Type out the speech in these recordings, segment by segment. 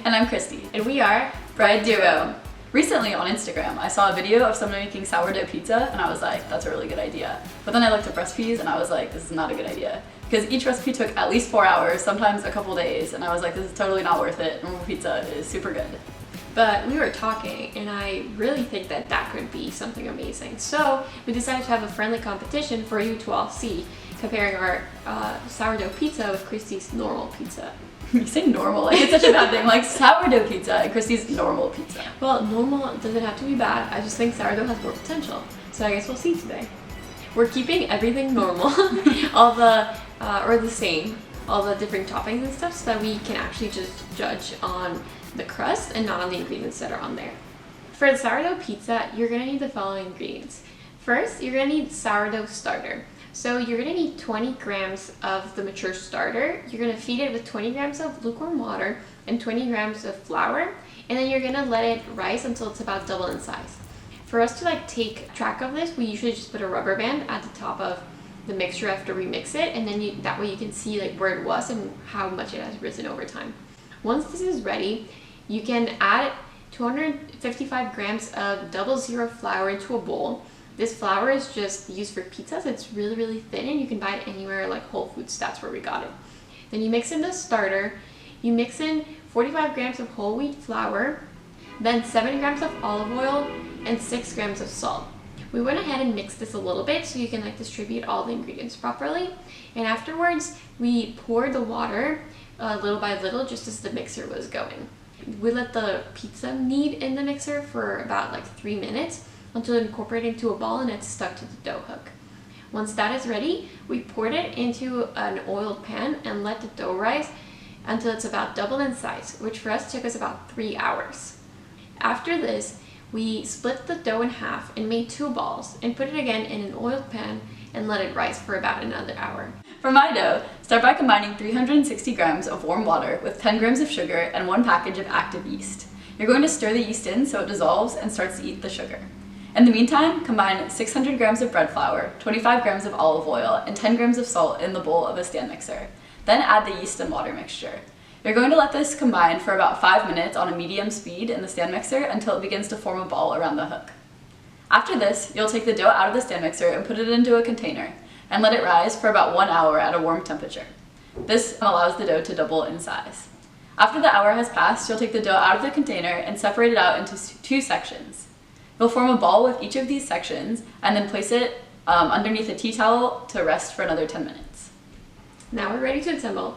And I'm Christy. And we are Bride Duo. Recently on Instagram, I saw a video of someone making sourdough pizza and I was like, that's a really good idea. But then I looked up recipes and I was like, this is not a good idea. Because each recipe took at least 4 hours, sometimes a couple days, and I was like, this is totally not worth it. Normal pizza is super good. But we were talking, and I really think that that could be something amazing. So we decided to have a friendly competition for you to all see, comparing our sourdough pizza with Christy's normal pizza. You say normal, like it's such a bad thing, like sourdough pizza and Christy's normal pizza. Well, normal doesn't have to be bad, I just think sourdough has more potential. So I guess we'll see today. We're keeping everything normal, all the, or the same, all the different toppings and stuff, so that we can actually just judge on the crust and not on the ingredients that are on there. For the sourdough pizza, you're gonna need the following ingredients. First, you're gonna need sourdough starter. So you're gonna need 20 grams of the mature starter. You're gonna feed it with 20 grams of lukewarm water and 20 grams of flour, and then you're gonna let it rise until it's about double in size. For us to take track of this, we usually just put a rubber band at the top of the mixture after we mix it, and then that way you can see where it was and how much it has risen over time. Once this is ready, you can add 255 grams of 00 flour into a bowl. This flour is just used for pizzas. It's really, really thin, and you can buy it anywhere like Whole Foods. That's where we got it. Then you mix in the starter. You mix in 45 grams of whole wheat flour, then 7 grams of olive oil, and 6 grams of salt. We went ahead and mixed this a little bit so you can distribute all the ingredients properly. And afterwards, we poured the water little by little just as the mixer was going. We let the pizza knead in the mixer for about 3 minutes until it incorporated into a ball and it's stuck to the dough hook. Once that is ready, we poured it into an oiled pan and let the dough rise until it's about double in size, which for us took us about 3 hours. After this, we split the dough in half and made 2 balls and put it again in an oiled pan and let it rise for about another hour. For my dough, start by combining 360 grams of warm water with 10 grams of sugar and 1 package of active yeast. You're going to stir the yeast in so it dissolves and starts to eat the sugar. In the meantime, combine 600 grams of bread flour, 25 grams of olive oil, and 10 grams of salt in the bowl of a stand mixer. Then add the yeast and water mixture. You're going to let this combine for about 5 minutes on a medium speed in the stand mixer until it begins to form a ball around the hook. After this, you'll take the dough out of the stand mixer and put it into a container and let it rise for about 1 hour at a warm temperature. This allows the dough to double in size. After the hour has passed, you'll take the dough out of the container and separate it out into 2 sections. You'll form a ball with each of these sections and then place it underneath a tea towel to rest for another 10 minutes. Now we're ready to assemble.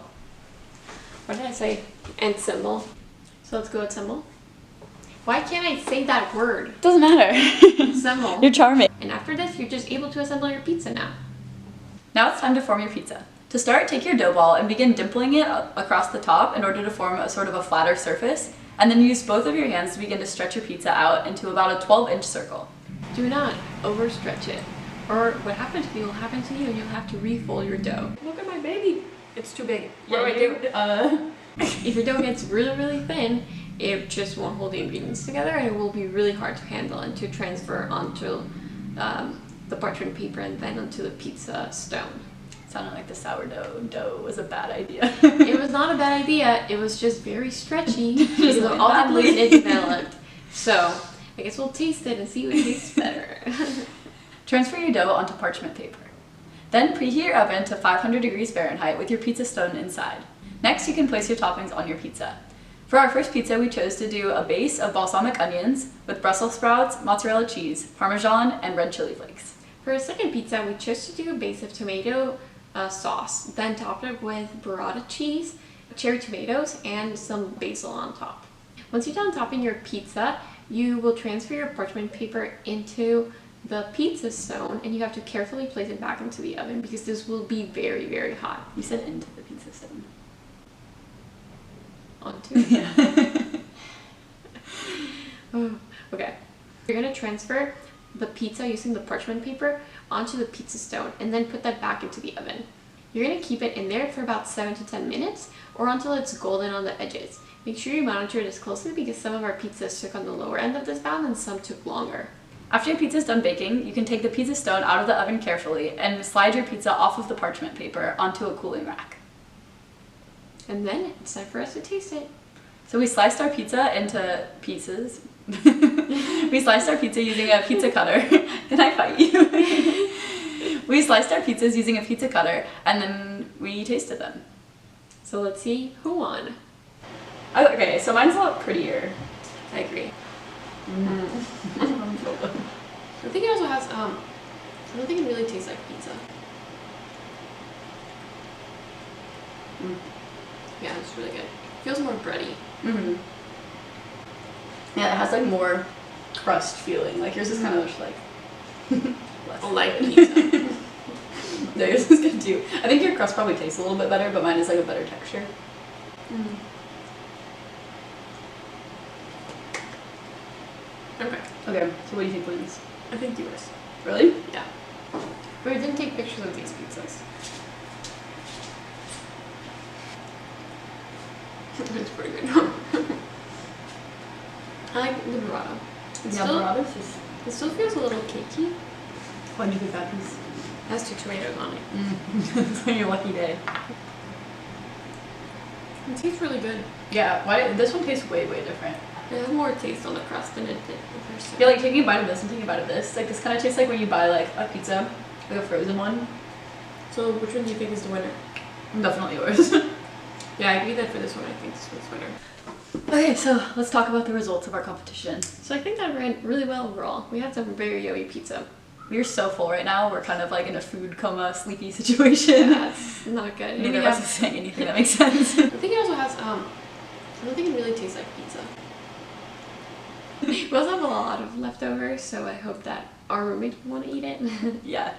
What did I say? Assemble. So let's go assemble. Why can't I say that word? Doesn't matter. Assemble. You're charming. And after this, you're just able to assemble your pizza now. Now it's time to form your pizza. To start, take your dough ball and begin dimpling it across the top in order to form a sort of a flatter surface, and then use both of your hands to begin to stretch your pizza out into about a 12-inch circle. Do not overstretch it, or what happened to me will happen to you and you'll have to refold your dough. Look at my baby. It's too big. What do I do? If your dough gets really, really thin, it just won't hold the ingredients together and it will be really hard to handle and to transfer onto the parchment paper and then onto the pizza stone. Sounded like the sourdough dough was a bad idea. It was not a bad idea, it was just very stretchy because of all the gluten it developed. So, I guess we'll taste it and see what tastes better. Transfer your dough onto parchment paper. Then preheat your oven to 500 degrees Fahrenheit with your pizza stone inside. Next, you can place your toppings on your pizza. For our first pizza, we chose to do a base of balsamic onions with Brussels sprouts, mozzarella cheese, parmesan, and red chili flakes. For our second pizza, we chose to do a base of tomato sauce, then topped it with burrata cheese, cherry tomatoes, and some basil on top. Once you're done topping your pizza, you will transfer your parchment paper into the pizza stone, and you have to carefully place it back into the oven because this will be very, very hot. You said into the pizza stone. Onto it? Yeah. Oh, okay. You're going to transfer the pizza using the parchment paper onto the pizza stone and then put that back into the oven. You're going to keep it in there for about 7 to 10 minutes or until it's golden on the edges. Make sure you monitor this closely because some of our pizzas took on the lower end of this bound and some took longer. After your pizza is done baking, you can take the pizza stone out of the oven carefully and slide your pizza off of the parchment paper onto a cooling rack. And then it's time for us to taste it. So we sliced our pizza into pieces. We sliced our pizza using a pizza cutter. Can I fight you? We sliced our pizzas using a pizza cutter and then we tasted them. So let's see who won. Okay, so mine's a lot prettier. I agree. I think it also has, I don't think it really tastes like pizza. Yeah, it's really good. Feels more bready. Yeah, it has like more crust feeling. Like yours is kind of just like less Like good. pizza. No, yours is good too. I think your crust probably tastes a little bit better, but mine is like a better texture. Okay. Okay, so what do you think wins? I think yours. Really? Yeah. But we didn't take pictures of these pizzas. It's pretty good. I like the burrata. Burrata's just... It still feels a little cakey. Why do you think that is? It has 2 tomatoes on it. It's like your lucky day. It tastes really good. Yeah, why? This one tastes way, way different. It has more taste on the crust than it did the first time. Yeah, like taking a bite of this and taking a bite of this. Like this kind of tastes like when you buy like a pizza, like a frozen one. So which one do you think is the winner? Definitely yours. Yeah, I agree that for this one, I think this one's winner. Okay, so let's talk about the results of our competition. So I think that went really well overall. We had some very yummy pizza. We're so full right now. We're kind of like in a food coma, sleepy situation. Yeah, it's not good. Neither of us is saying anything that makes sense. I think it also has, I don't think it really tastes like pizza. We also have a lot of leftovers, so I hope that our roommates want to eat it. Yeah.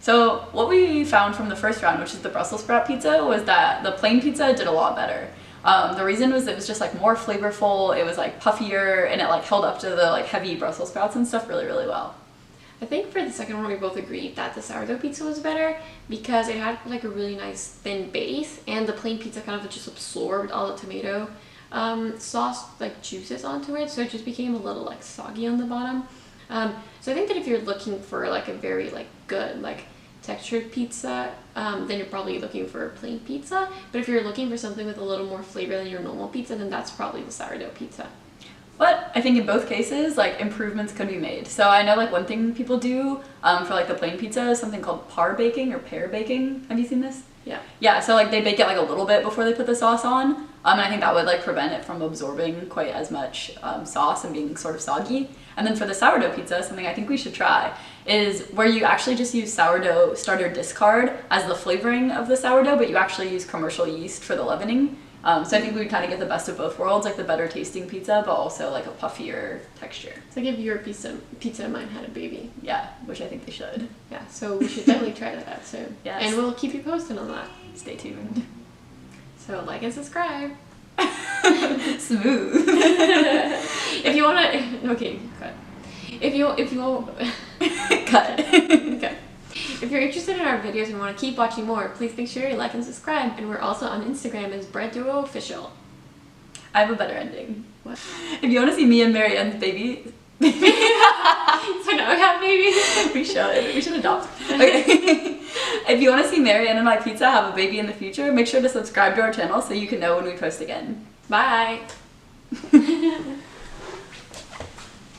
So what we found from the first round, which is the Brussels sprout pizza, was that the plain pizza did a lot better. The reason was it was just like more flavorful, it was like puffier, and it like held up to the like heavy Brussels sprouts and stuff really, really well. I think for the second one we both agreed that the sourdough pizza was better because it had like a really nice thin base, and the plain pizza kind of just absorbed all the tomato sauce like juices onto it, so it just became a little like soggy on the bottom. So I think that if you're looking for like a very like good like textured pizza, then you're probably looking for a plain pizza. But if you're looking for something with a little more flavor than your normal pizza, then that's probably the sourdough pizza. But I think in both cases, like improvements could be made. So I know like one thing people do for like the plain pizza is something called par baking or pear baking. Have you seen this? Yeah. Yeah, so like they bake it like a little bit before they put the sauce on. And I think that would like prevent it from absorbing quite as much sauce and being sort of soggy. And then for the sourdough pizza, something I think we should try is where you actually just use sourdough starter discard as the flavoring of the sourdough, but you actually use commercial yeast for the leavening. So I think we would kind of get the best of both worlds, like the better tasting pizza, but also like a puffier texture. It's like if your pizza and mine had a baby. Yeah, which I think they should. Yeah, so we should definitely try that out soon. Yes. And we'll keep you posted on that. Stay tuned. So like and subscribe. Smooth. If you wanna, okay, cut. If you Cut. okay. If you're interested in our videos and want to keep watching more, please make sure you like and subscribe. And we're also on Instagram as Bread Duo Official. I have a better ending. What? If you want to see me and Marianne's baby. So now we have babies. We should adopt. Okay. If you want to see Marianne and my pizza have a baby in the future, make sure to subscribe to our channel so you can know when we post again. Bye.